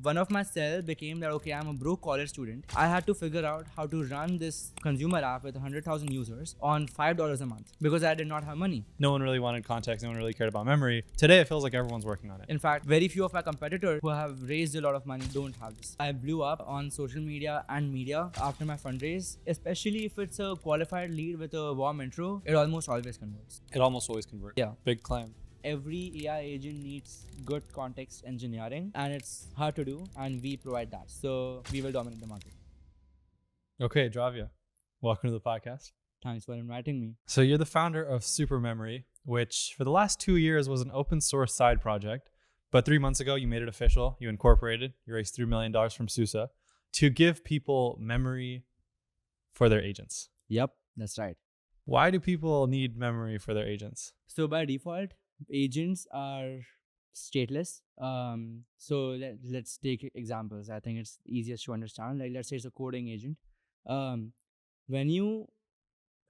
one of my sell became that, okay, I'm a broke college student. I had to figure out how to run this consumer app with 100,000 users on $5 a month because I did not have money. No one really wanted context. No one really cared about memory. Today, it feels like everyone's working on it. In fact, very few of my competitors who have raised a lot of money don't have this. I blew up on social media and media after my fundraise, especially if it's a qualified lead with a warm intro, it almost always converts. It almost always converts. Yeah. Big claim. Every AI agent needs good context engineering, and it's hard to do, and we provide that. So we will dominate the market. Okay, Dravya, welcome to the podcast. Thanks for inviting me. So you're the founder of SuperMemory, which for the last 2 years was an open source side project. But 3 months ago, you made it official. You incorporated, you raised $3 million from Susa to give people memory for their agents. Yep, that's right. Why do people need memory for their agents? So by default, agents are stateless. So let's take examples. I think it's easiest to understand. Like, let's say it's a coding agent. When you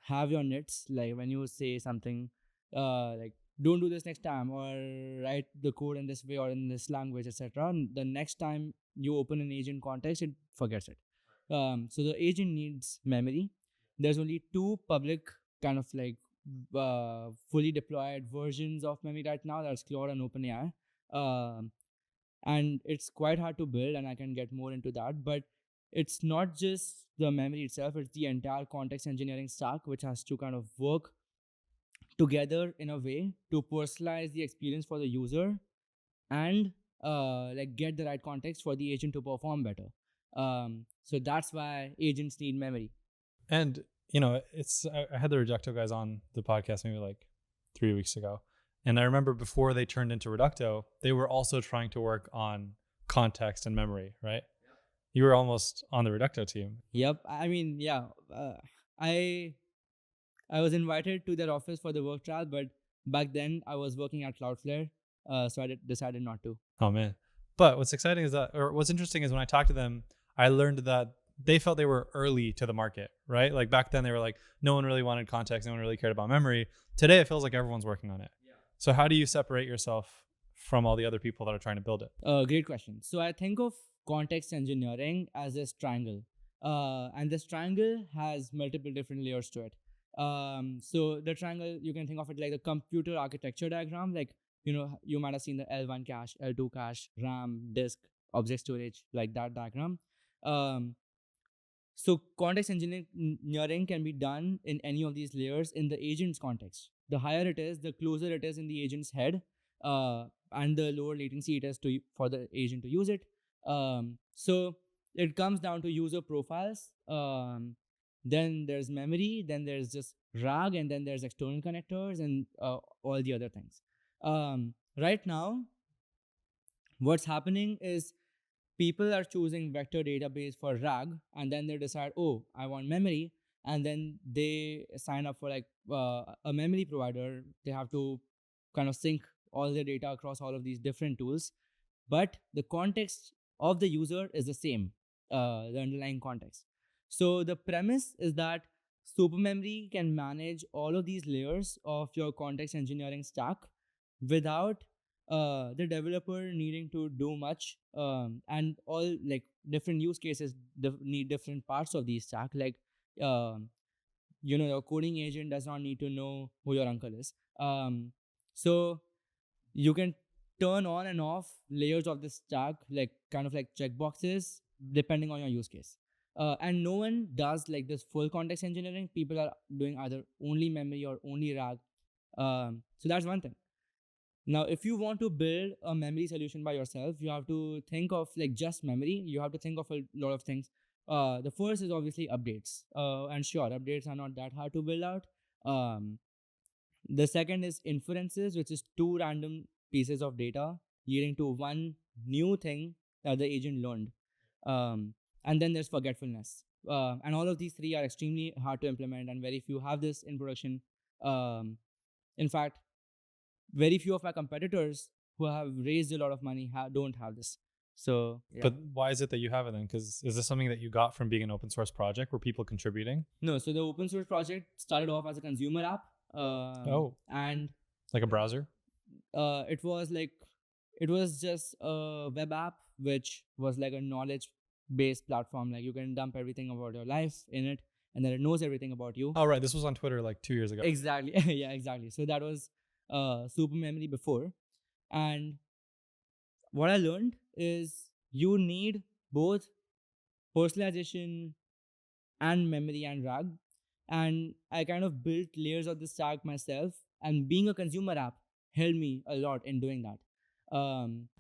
have your nits, like when you say something like don't do this next time, or write the code in this way or in this language, etc., the next time you open an agent context, it forgets it. So the agent needs memory. There's only two public kind of like fully deployed versions of memory right now. That's Claude and OpenAI. And it's quite hard to build, and I can get more into that. But it's not just the memory itself, it's the entire context engineering stack, which has to kind of work together in a way to personalize the experience for the user and like get the right context for the agent to perform better. So that's why agents need memory. And you know, I had the Reducto guys on the podcast maybe like 3 weeks ago. And I remember before they turned into Reducto, they were also trying to work on context and memory, right? You were almost on the Reducto team. Yep. I mean, yeah. I was invited to their office for the work trial, but back then I was working at Cloudflare, so I decided not to. Oh man! But what's exciting is that, or what's interesting is when I talked to them, I learned that they felt they were early to the market, right? Like back then they were like, no one really wanted context, no one really cared about memory. Today it feels like everyone's working on it. Yeah. So how do you separate yourself from all the other people that are trying to build it? Great question. So I think of context engineering as this triangle, and this triangle has multiple different layers to it. So the triangle, you can think of it like the computer architecture diagram. Like, you know, you might have seen the L1 cache, L2 cache, RAM, disk, object storage, like that diagram. So context engineering can be done in any of these layers in the agent's context. The higher it is, the closer it is in the agent's head, and the lower latency it is for the agent to use it. So it comes down to user profiles. Then there's memory, then there's just RAG, and then there's external connectors and all the other things. Right now, what's happening is people are choosing vector database for RAG, and then they decide, oh, I want memory, and then they sign up for like a memory provider. They have to kind of sync all the data across all of these different tools, but the context of the user is the same, the underlying context. So the premise is that SuperMemory can manage all of these layers of your context engineering stack without the developer needing to do much, and all like different use cases need different parts of the stack. Like, you know, your coding agent does not need to know who your uncle is. So you can turn on and off layers of the stack, like kind of like checkboxes, depending on your use case. And no one does like this full context engineering. People are doing either only memory or only RAG. So that's one thing. Now, if you want to build a memory solution by yourself, you have to think of like just memory. You have to think of a lot of things. The first is obviously updates. And sure, updates are not that hard to build out. The second is inferences, which is two random pieces of data leading to one new thing that the agent learned. And then there's forgetfulness. And all of these three are extremely hard to implement, and very few have this in production. In fact, very few of my competitors who have raised a lot of money don't have this. So, yeah. But why is it that you have it then? Because is this something that you got from being an open source project? Were people contributing? No, so the open source project started off as a consumer app. And like a browser? It was just a web app which was like a knowledge based platform. Like you can dump everything about your life in it, and then it knows everything about you. Oh, right. This was on Twitter like 2 years ago. Exactly. Yeah, exactly. So that was SuperMemory before. And what I learned is you need both personalization and memory and RAG. And I kind of built layers of the stack myself. And being a consumer app helped me a lot in doing that.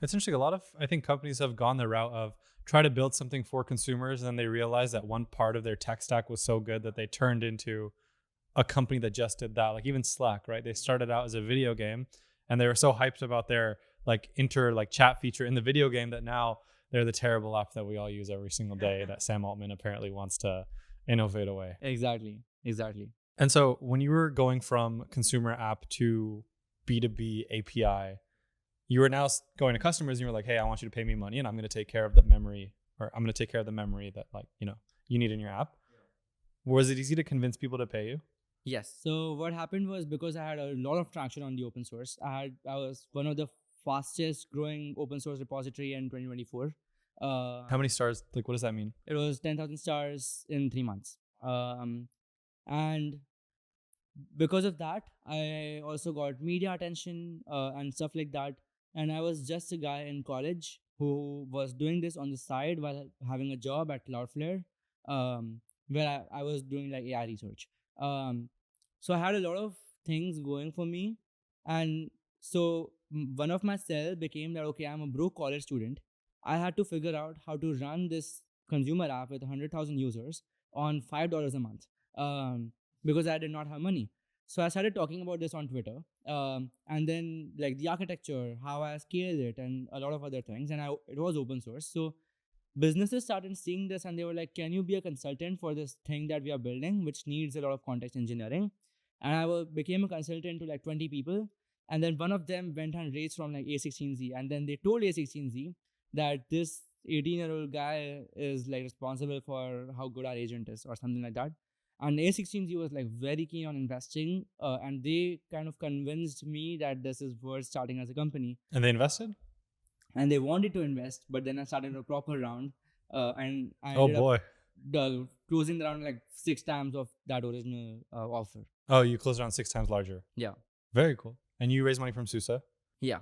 It's interesting. A lot of, I think, companies have gone the route of try to build something for consumers, and then they realize that one part of their tech stack was so good that they turned into a company that just did that. Like even Slack, right? They started out as a video game, and they were so hyped about their like chat feature in the video game that now they're the terrible app that we all use every single day that Sam Altman apparently wants to innovate away. Exactly. And so when you were going from consumer app to B2B API, you were now going to customers and you were like, hey, I want you to pay me money and I'm going to take care of the memory, or I'm going to take care of the memory that you need in your app. Was it easy to convince people to pay you? Yes. So what happened was, because I had a lot of traction on the open source, I was one of the fastest growing open source repository in 2024. How many stars? Like, what does that mean? It was 10,000 stars in 3 months. And because of that, I also got media attention and stuff like that. And I was just a guy in college who was doing this on the side while having a job at Cloudflare, where I was doing like AI research. So I had a lot of things going for me. And so one of my cell became that, okay, I'm a broke college student. I had to figure out how to run this consumer app with 100,000 users on $5 a month, because I did not have money. So I started talking about this on Twitter, and then like the architecture, how I scaled it, and a lot of other things. And it was open source. So businesses started seeing this and they were like, can you be a consultant for this thing that we are building, which needs a lot of context engineering? And became a consultant to like 20 people. And then one of them went and raised from like A16Z. And then they told A16Z that this 18-year-old guy is like responsible for how good our agent is or something like that. And A16Z was like very keen on investing, and they kind of convinced me that this is worth starting as a company. And they invested? And they wanted to invest, but then I started a proper round, and I Oh ended up boy. closing the round like 6 times of that original offer. Oh, you closed around 6 times larger. Yeah. Very cool. And you raised money from Susa? Yeah.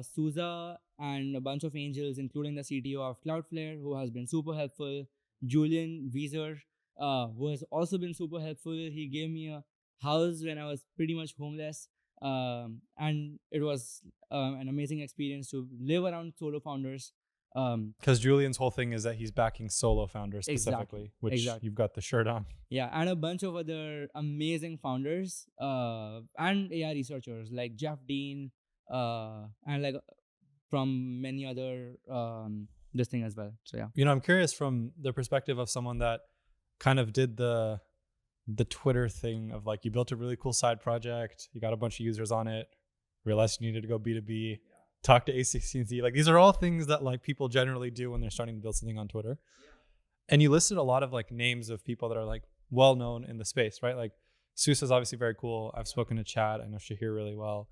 Susa and a bunch of angels, including the CTO of Cloudflare, who has been super helpful. Julian Wieser, who has also been super helpful. He gave me a house when I was pretty much homeless. And it was an amazing experience to live around solo founders. Because Julian's whole thing is that he's backing solo founders Exactly. specifically, which you've got the shirt on. Yeah, and a bunch of other amazing founders and AI researchers like Jeff Dean, and like from many other this thing as well. So yeah. I'm curious from the perspective of someone that kind of did the Twitter thing of like, you built a really cool side project, you got a bunch of users on it, realized you needed to go B2B, talk to A16Z. Like, these are all things that like people generally do when they're starting to build something on Twitter. And you listed a lot of like names of people that are like well known in the space, right? Like Susa is obviously very cool. I've spoken to Chad. I know Shahir really well.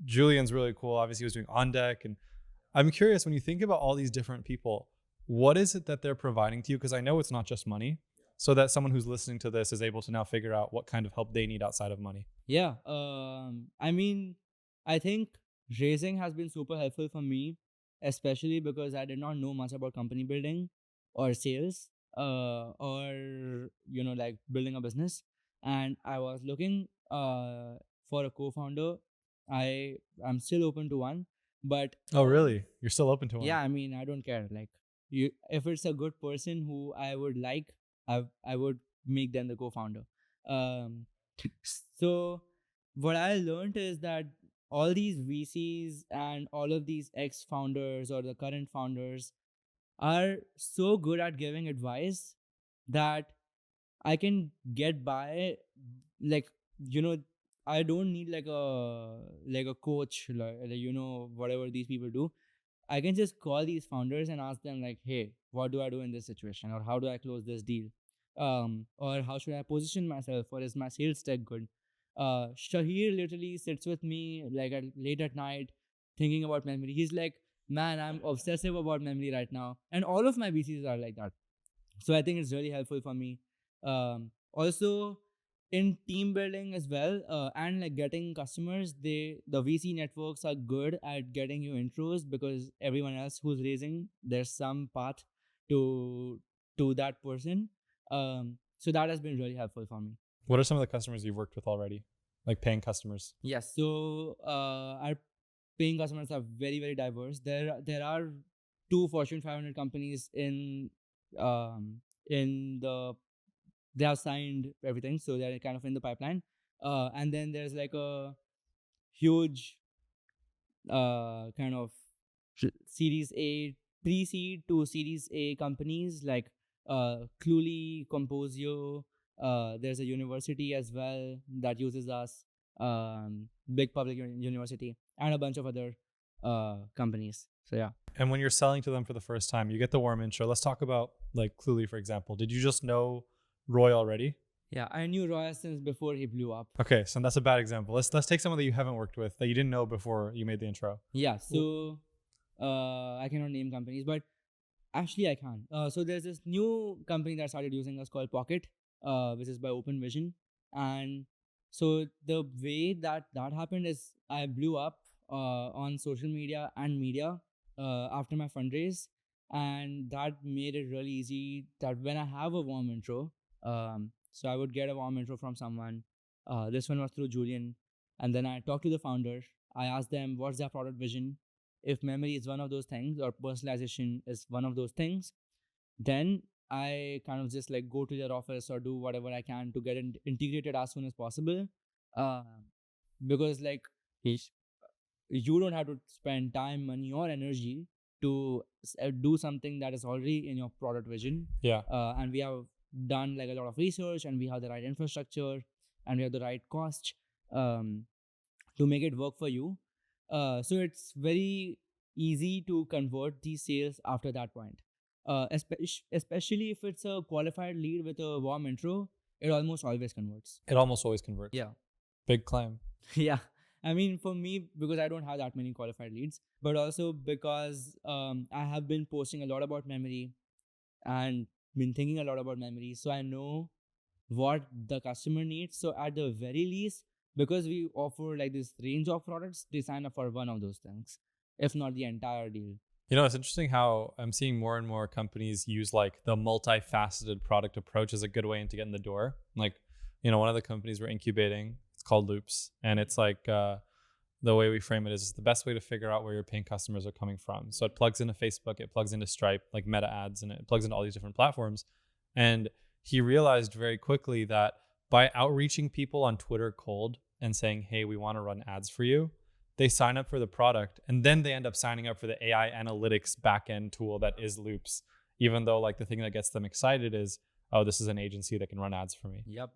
Julian's really cool. Obviously, he was doing On Deck. And I'm curious, when you think about all these different people, what is it that they're providing to you? Because I know it's not just money, so that someone who's listening to this is able to now figure out what kind of help they need outside of money. Yeah. I mean, I think raising has been super helpful for me, especially because I did not know much about company building or sales, or like building a business. And I was looking for a co-founder. I'm still open to one, but Oh, really? You're still open to one? yeah, I mean, I don't care. Like, if it's a good person who I would like, I would make them the co-founder. Um, so what I learned is that all these VCs and all of these ex-founders or the current founders are so good at giving advice that I can get by. Like, I don't need like a coach, whatever these people do. I can just call these founders and ask them like, hey, what do I do in this situation? Or how do I close this deal? Or how should I position myself? Or is my sales tech good? Shahir literally sits with me like late at night thinking about memory. He's like, Man, I'm obsessive about memory right now, and all of my VCs are like that. So I think it's really helpful for me. Also, in team building as well, and like getting customers, the VC networks are good at getting you intros because everyone else who's raising, there's some path to that person. So that has been really helpful for me. What are some of the customers you've worked with already, like paying customers? Yes. So our paying customers are very very diverse. There are two Fortune 500 companies in the they have signed everything, so they're kind of in the pipeline. And then there's like a huge kind of Series A, pre-seed to Series A companies like Cluely, Composio. There's a university as well that uses us, big public university, and a bunch of other companies. So yeah. And when you're selling to them for the first time, you get the warm intro. Let's talk about like Cluely, for example. Did you just know Roy already? Yeah, I knew Roy since before he blew up. Okay, so that's a bad example. Let's take someone that you haven't worked with that you didn't know before you made the intro. Yeah, so I cannot name companies, but actually I can. So there's this new company that started using us called Pocket, which is by Open Vision. And so the way that happened is I blew up on social media and media after my fundraise, and that made it really easy that when I have a warm intro, so I would get a warm intro from someone. This one was through Julian, and then I talked to the founder. I asked them what's their product vision. If memory is one of those things or personalization is one of those things, then I kind of just like go to their office or do whatever I can to get it integrated as soon as possible. uh, because like Ish. You don't have to spend time, money, or energy to do something that is already in your product vision. Yeah. And we have done like a lot of research, and we have the right infrastructure, and we have the right cost um, to make it work for you. So it's very easy to convert these sales after that point. Especially if it's a qualified lead with a warm intro, it almost always converts. It almost always converts. Yeah. Big claim. Yeah. I mean, for me, because I don't have that many qualified leads, but also because I have been posting a lot about memory and been thinking a lot about memory. So I know what the customer needs. So at the very least, because we offer like this range of products, they sign up for one of those things, if not the entire deal. You know, it's interesting how I'm seeing more and more companies use like the multifaceted product approach as a good way to get in the door. Like, you know, one of the companies we're incubating, it's called Loops. And it's like the way we frame it is it's the best way to figure out where your paying customers are coming from. So it plugs into Facebook, it plugs into Stripe, like Meta ads, and it plugs into all these different platforms. And he realized very quickly that by outreaching people on Twitter cold and saying, hey, we want to run ads for you, they sign up for the product and then they end up signing up for the AI analytics backend tool that is Loops, even though like the thing that gets them excited is, oh, this is an agency that can run ads for me. Yep.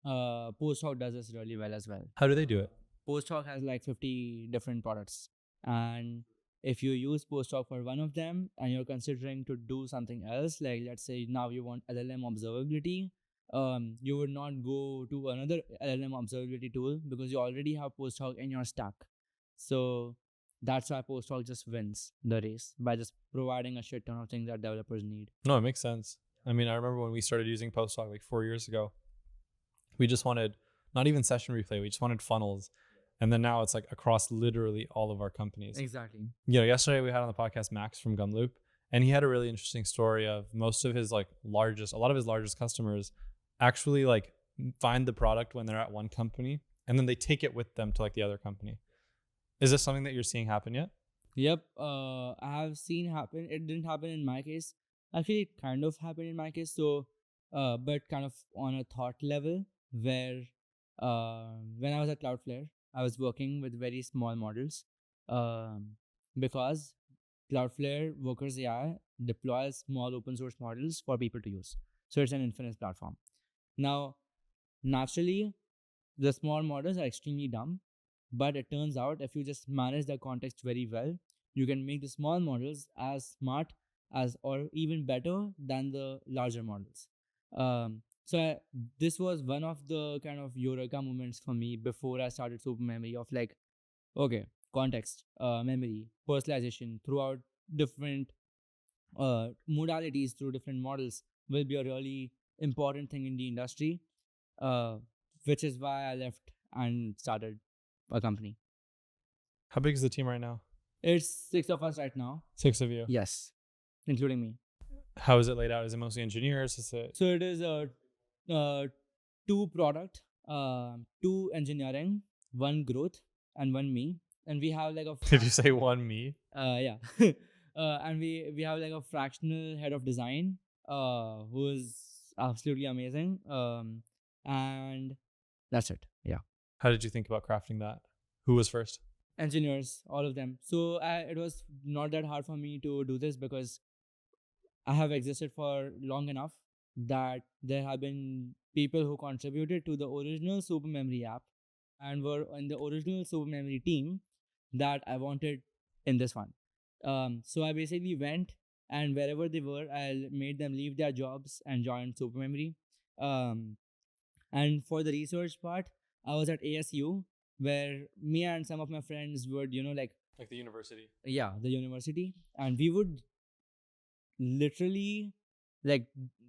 Posttalk does this really well as well. How do they do it? Posttalk has like 50 different products, and if you use Posttalk for one of them and you're considering to do something else, like let's say now you want LLM observability, you would not go to another LLM observability tool because you already have Posttalk in your stack. So that's why Posttalk just wins the race by just providing a shit ton of things that developers need. No, it makes sense. I mean, I remember when we started using Posttalk like 4 years ago, we just wanted not even session replay, we just wanted funnels. And then now it's like across literally all of our companies. Exactly. You know, yesterday we had on the podcast Max from Gumloop, and he had a really interesting story of most of his a lot of his largest customers actually like find the product when they're at one company and then they take it with them to like the other company. Is this something that you're seeing happen yet? Yep. I have seen happen. It didn't happen in my case. Actually, it kind of happened in my case. So, but kind of on a thought level, where when I was at Cloudflare, I was working with very small models, because Cloudflare Workers AI deploys small open source models for people to use. So it's an infinite platform. Now, naturally, the small models are extremely dumb, but it turns out if you just manage the context very well, you can make the small models as smart as or even better than the larger models. This was one of the kind of eureka moments for me before I started SuperMemory of like, okay, context, memory, personalization throughout different modalities through different models will be a really important thing in the industry, uh, which is why I left and started a company. How big is the team right now? It's 6 of us right now. 6 of you. Yes, including me. How is it laid out? Is it mostly engineers? Is it So it is uh, 2 product, 2 engineering, 1 growth, and 1 me. And we have like a did you say one me? yeah, and we have like a fractional head of design, who is absolutely amazing. And that's it. Yeah, How did you think about crafting that? Who was first? engineers, all of them. So it was not that hard for me to do this because I have existed for long enough that there have been people who contributed to the original SuperMemory app and were in the original SuperMemory team that I wanted in this one. So I basically went, and wherever they were, I made them leave their jobs and join SuperMemory. Um, and for the research part, I was at ASU, where me and some of my friends would, Like the university. yeah, the university, and we would literally like,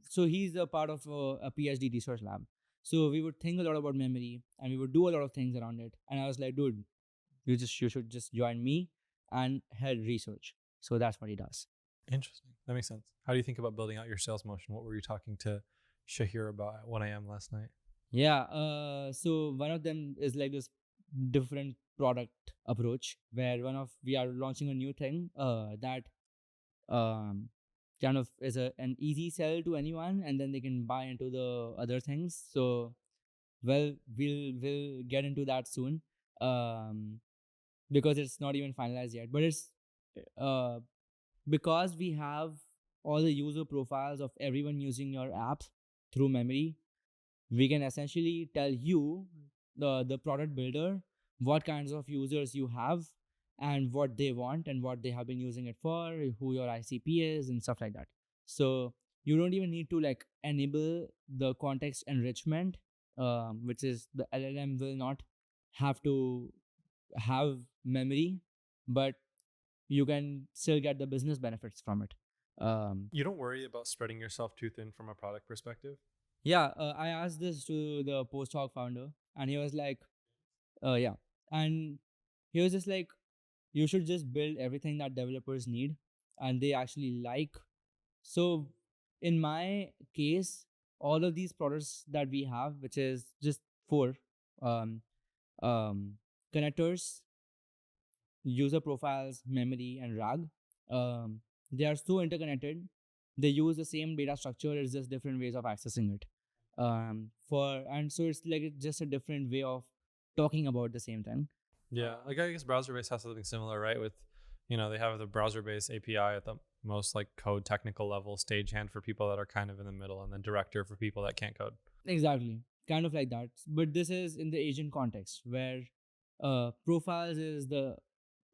so he's a part of a PhD research lab. So we would think a lot about memory and we would do a lot of things around it. And I was like, dude, you should just join me and head research. So that's what he does. Interesting. That makes sense. How do you think about building out your sales motion? What were you talking to Shahir about at 1 a.m. last night? Yeah. So one of them is like this different product approach where we are launching a new thing that um kind of is an easy sell to anyone, and then they can buy into the other things. So well, we'll get into that soon, um because it's not even finalized yet, but it's uh because we have all the user profiles of everyone using your app through memory. We can essentially tell you, the product builder, what kinds of users you have and what they want and what they have been using it for, who your ICP is and stuff like that. So you don't even need to like enable the context enrichment, which is the LLM will not have to have memory, but you can still get the business benefits from it. You don't worry about spreading yourself too thin from a product perspective? Yeah, I asked this to the post hoc founder, and he was like, yeah. And he was just like, you should just build everything that developers need and they actually like. So, in my case, all of these products that we have, which is just 4 um, um, connectors, user profiles, memory, and RAG, they are so interconnected. They use the same data structure, it's just different ways of accessing it. So it's like it's just a different way of talking about the same thing. Yeah. Like I guess browser-based has something similar, right? With, they have the browser-based API at the most like code technical level, stagehand for people that are kind of in the middle, and then director for people that can't code. Exactly, kind of like that. But this is in the agent context where profiles is the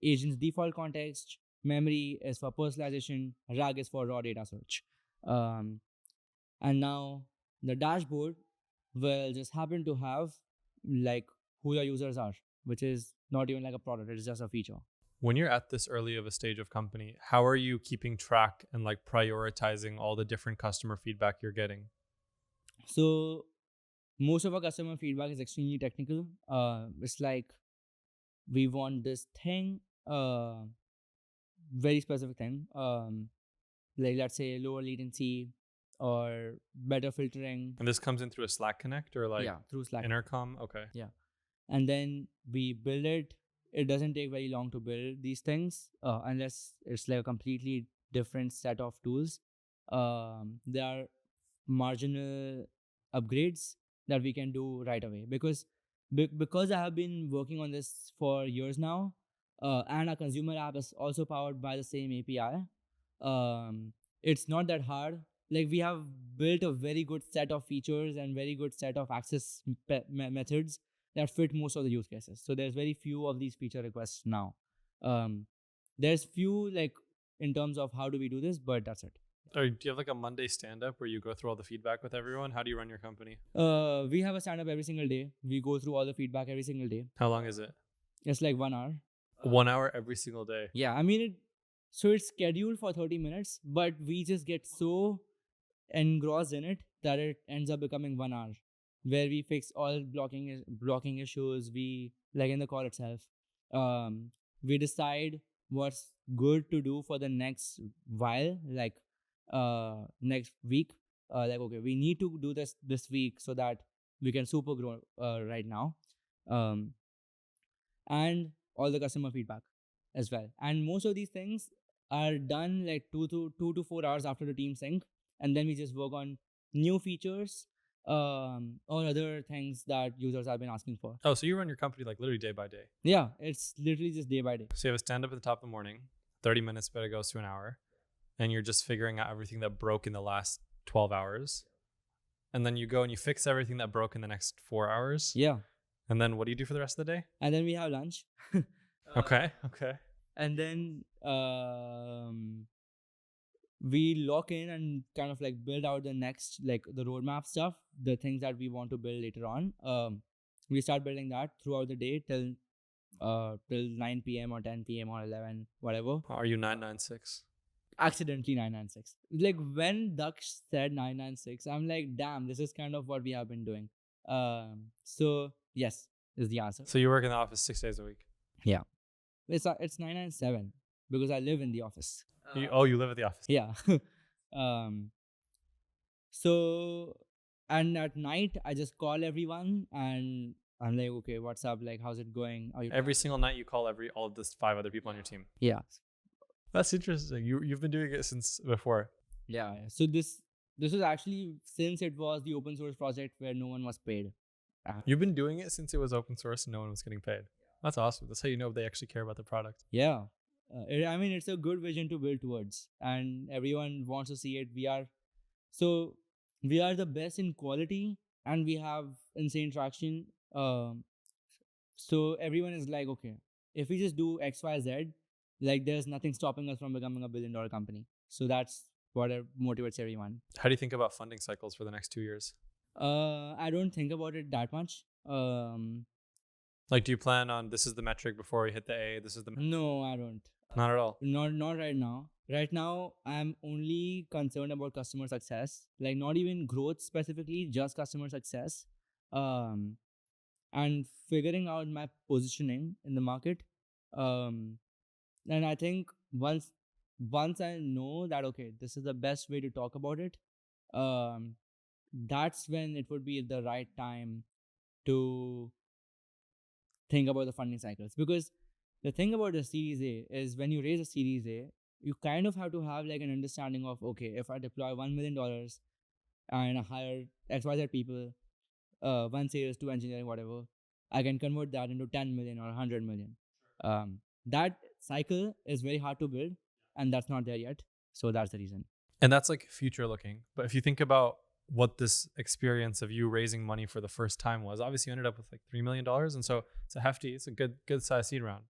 agent's default context, memory is for personalization, RAG is for raw data search. Um, and now the dashboard will just happen to have like who your users are, which is not even like a product, it's just a feature. When you're at this early of a stage of company, how are you keeping track and like prioritizing all the different customer feedback you're getting? So most of our customer feedback is extremely technical. It's like we want this thing, very specific thing, like let's say lower latency or better filtering. And this comes in through a Slack connect or like Yeah, through Slack. intercom? Okay. Yeah, and then we build it. It doesn't take very long to build these things, unless it's like a completely different set of tools. There are marginal upgrades that we can do right away because I have been working on this for years now, and our consumer app is also powered by the same API. It's not that hard. Like we have built a very good set of features and very good set of access methods that fit most of the use cases. So there's very few of these feature requests now. There's few like in terms of how do we do this, but that's it. Or do you have like a Monday stand-up where you go through all the feedback with everyone? How do you run your company? We have a stand up every single day. We go through all the feedback every single day. How long is it? It's like 1 hour. 1 hour every single day. Yeah, I mean so it's scheduled for 30 minutes, but we just get so engrossed in it that it ends up becoming 1 hour, where we fix all blocking issues. We, like in the call itself, um, we decide what's good to do for the next while, like next week. Like, okay, we need to do this week so that we can super grow right now. Um, and all the customer feedback as well. And most of these things are done like 2 to 4 hours after the team sync, and then we just work on new features or other things that users have been asking for. Oh, so you run your company like literally day by day. Yeah, it's literally just day by day. So you have a stand up at the top of the morning, 30 minutes, but it goes to an hour, and you're just figuring out everything that broke in the last 12 hours. And then you go and you fix everything that broke in the next 4 hours. Yeah, And then what do you do for the rest of the day? and then we have lunch. Okay. And then we lock in and kind of like build out the next, like the roadmap stuff, the things that we want to build later on. We start building that throughout the day till 9 p.m. or 10 p.m. or 11, whatever. Are you 996? Accidentally 996. Like when Daksh said 996, I'm like, damn, this is kind of what we have been doing. So yes is the answer. So you work in the office 6 days a week. It's 997 because I live in the office. You live at the office. Yeah. um. So, and at night I just call everyone and I'm like, okay, what's up? Like, how's it going? Are you Every single night you call all of this 5 other people on your team. Yeah. That's interesting. You've been doing it since before. Yeah. So this is actually since it was the open source project where no one was paid. You've been doing it since it was open source and no one was getting paid. That's awesome. That's how you know they actually care about the product. Yeah. I mean, it's a good vision to build towards, and everyone wants to see it. We are the best in quality, and we have insane traction. So everyone is like, okay, if we just do X, Y, Z, like there's nothing stopping us from becoming $1 billion company. So that's what motivates everyone. How do you think about funding cycles for the next 2 years? I don't think about it that much. Like, do you plan on this is the metric before we hit the A? This is the No, I don't. Not at all. Not right now. Right now, I'm only concerned about customer success. Like not even growth specifically, just customer success. And figuring out my positioning in the market. And I think once I know that okay, this is the best way to talk about it, that's when it would be the right time to think about the funding cycles. Because the thing about the Series A is when you raise a Series A, you kind of have to have like an understanding of, okay, if I deploy $1 million and I hire XYZ people, 1 sales, 2 engineering, whatever, I can convert that into 10 million or 100 million. That cycle is very hard to build, and that's not there yet. So that's the reason. And that's like future looking. But if you think about what this experience of you raising money for the first time was, obviously you ended up with like $3 million. And so it's a good size seed round.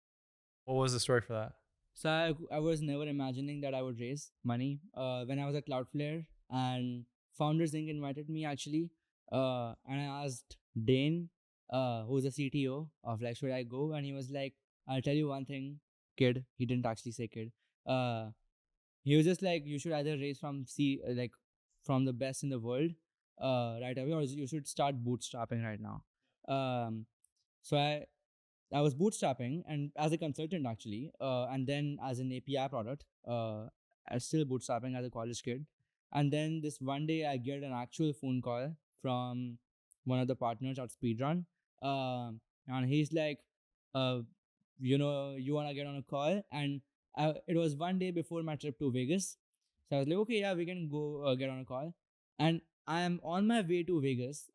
What was the story for that? So I was never imagining that I would raise money. When I was at Cloudflare and fundraising invited me actually, and I asked Dane, who's the CTO, of like, should I go? And he was like, I'll tell you one thing, kid. He didn't actually say kid. He was just like, you should either raise from from the best in the world right away, or you should start bootstrapping right now. So I was bootstrapping and as a consultant actually, and then as an API product, I still bootstrapping as a college kid. And then this one day I get an actual phone call from one of the partners at Speedrun, and he's like, you want to get on a call? And it was one day before my trip to Vegas. So I was like, okay, yeah, we can go get on a call. And I am on my way to Vegas.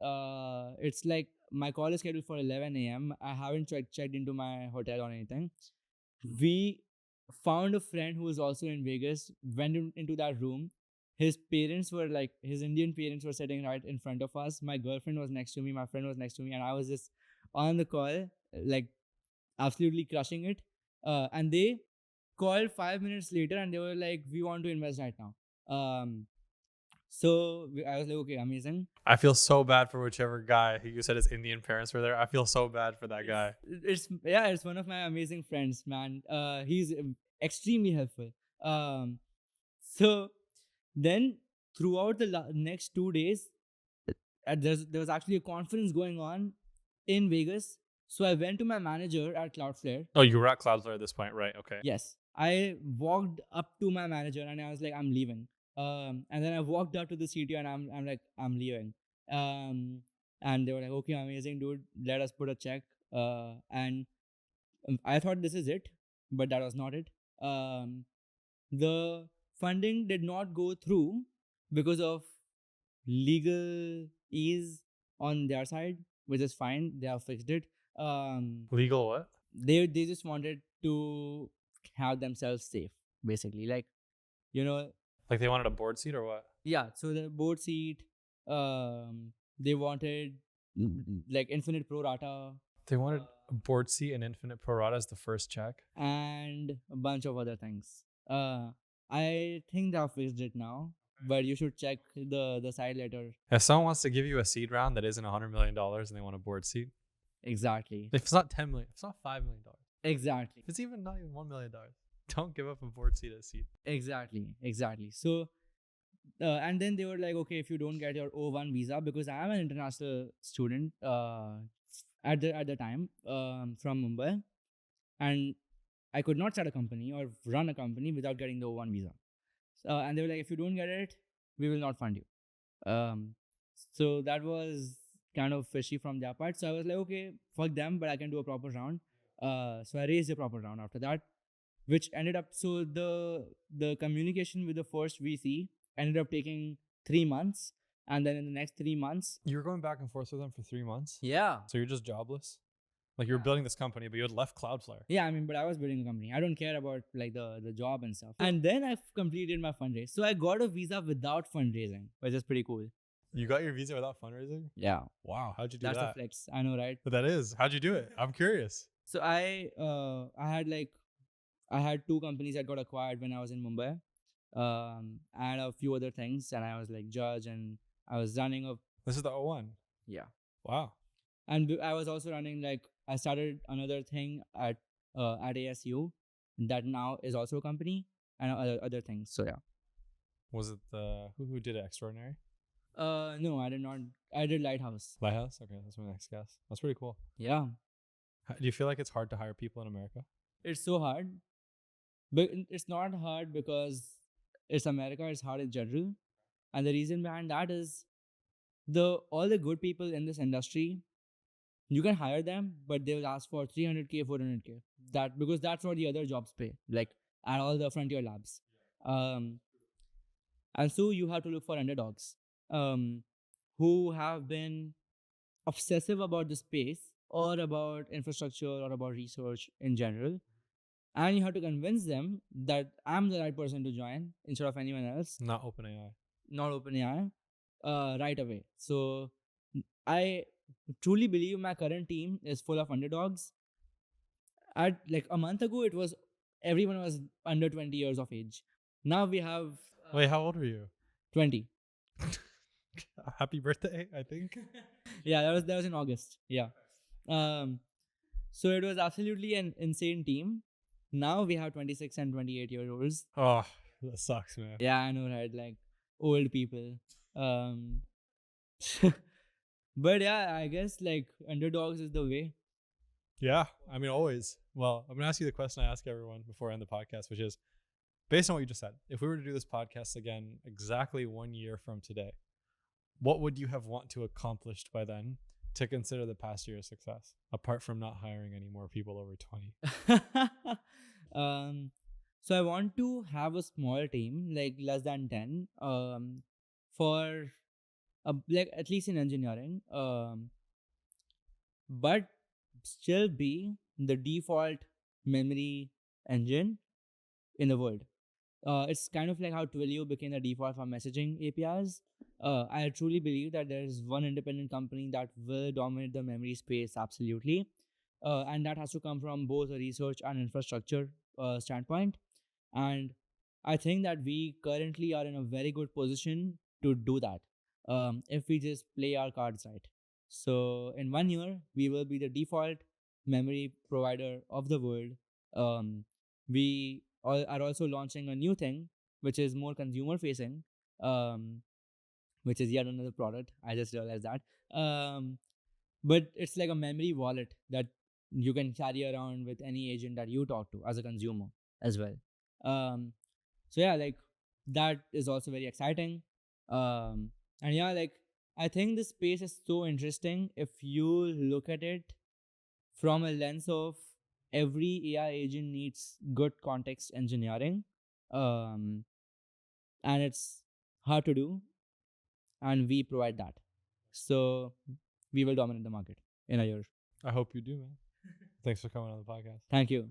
It's like my call is scheduled for 11 a.m. I haven't checked into my hotel or anything. We found a friend who was also in Vegas, went into that room. His parents were like, his Indian parents were sitting right in front of us. My girlfriend was next to me, my friend was next to me, and I was just on the call, like absolutely crushing it. And they called 5 minutes later and they were like, we want to invest right now. So I was like, okay, amazing. I feel so bad for whichever guy who you said his Indian parents were there. I feel so bad for that guy. It's one of my amazing friends, man. He's extremely helpful. Um, so then throughout the next 2 days, there was actually a conference going on in Vegas. So I went to my manager at Cloudflare. Oh, you were at Cloudflare at this point, right? Okay. Yes, I walked up to my manager and I was like, I'm leaving. And then I walked up to the CTO and I'm like, I'm leaving. And they were like, okay, amazing, dude. Let us put a check. And I thought this is it, but that was not it. The funding did not go through because of legal ease on their side, which is fine. They have fixed it. Legal what? They just wanted to have themselves safe, basically. Like, you know, Like they wanted a board seat or what? yeah. So the board seat, they wanted like infinite pro rata They wanted a board seat and infinite pro rata as the first check. and a bunch of other things. I think they have fixed it now, but you should check the side later. If someone wants to give you a seed round that isn't $100 million and they want a board seat, Exactly. if it's not 10 million, if it's not $5 million, Exactly. if it's even not even $1 million, don't give up a board seat as seed. Exactly. So, and then they were like, okay, if you don't get your O1 visa, because I am an international student at the time from Mumbai, and I could not start a company or run a company without getting the O1 visa. And they were like, if you don't get it, we will not fund you. So that was kind of fishy from their part. So I was like, okay, fuck them, but I can do a proper round. So I raised a proper round after that, which ended up, so the communication with the first VC ended up taking 3 months, and then in the next 3 months, You were going back and forth with them for 3 months? yeah, So you're just jobless? Like you were building this company, but you had left Cloudflare. yeah, I mean, but I was building a company. I don't care about like the job and stuff. And then I completed my fundraise, so I got a visa without fundraising, which is pretty cool. You got your visa without fundraising? Yeah, Wow, how'd you do that's a that? flex. I know, right? But that is. How'd you do it? I'm curious. So I had two companies that got acquired when I was in Mumbai, and a few other things, and I was like judge, and I was running a This is the 01. yeah, Wow. and I was also running, like, I started another thing at ASU that now is also a company, and other things. So yeah. Was it the who did it? Extraordinary? No, I did not. I did Lighthouse. Lighthouse? Okay, that's my next guess. That's pretty cool. Yeah, Do you feel like it's hard to hire people in America? it's so hard, but it's not hard because it's America. It's hard in general, and the reason behind that is all the good people in this industry, you can hire them, but they will ask for 300K, 400K. That because that's what the other jobs pay, like at all the frontier labs. Um, and so you have to look for underdogs, who have been obsessive about the space or about infrastructure or about research in general. And you have to convince them that I'm the right person to join instead of anyone else, Not OpenAI. not OpenAI, right away. So I truly believe my current team is full of underdogs. At like a month ago, it was everyone was under 20 years of age. Now we have Wait, how old are you? 20. Happy birthday, I think. Yeah, that was in August. Yeah. So it was absolutely an insane team. Now we have 26 and 28-year-olds. Oh, that sucks, man. Yeah, I know, right? Like old people. Um, but yeah, I guess like underdogs is the way. Yeah, I mean, always. Well, I'm going to ask you the question I ask everyone before I end the podcast, which is based on what you just said, if we were to do this podcast again exactly 1 year from today, what would you have want to accomplished by then to consider the past year a success, apart from not hiring any more people over 20? So I want to have a small team, like less than 10, for like at least in engineering, but still be the default memory engine in the world. It's kind of like how Twilio became the default for messaging APIs. I truly believe that there is one independent company that will dominate the memory space absolutely, and that has to come from both a research and infrastructure standpoint. And I think that we currently are in a very good position to do that if we just play our cards right. So in 1 year, we will be the default memory provider of the world. We are also launching a new thing which is more consumer facing, um, which is yet another product. I just realized that. But it's like a memory wallet that you can carry around with any agent that you talk to as a consumer as well. Um, so yeah, like that is also very exciting. And yeah, like I think this space is so interesting if you look at it from a lens of every AI agent needs good context engineering, um, and it's hard to do, and we provide that. So we will dominate the market in a year. I hope you do, man. Thanks for coming on the podcast. Thank you.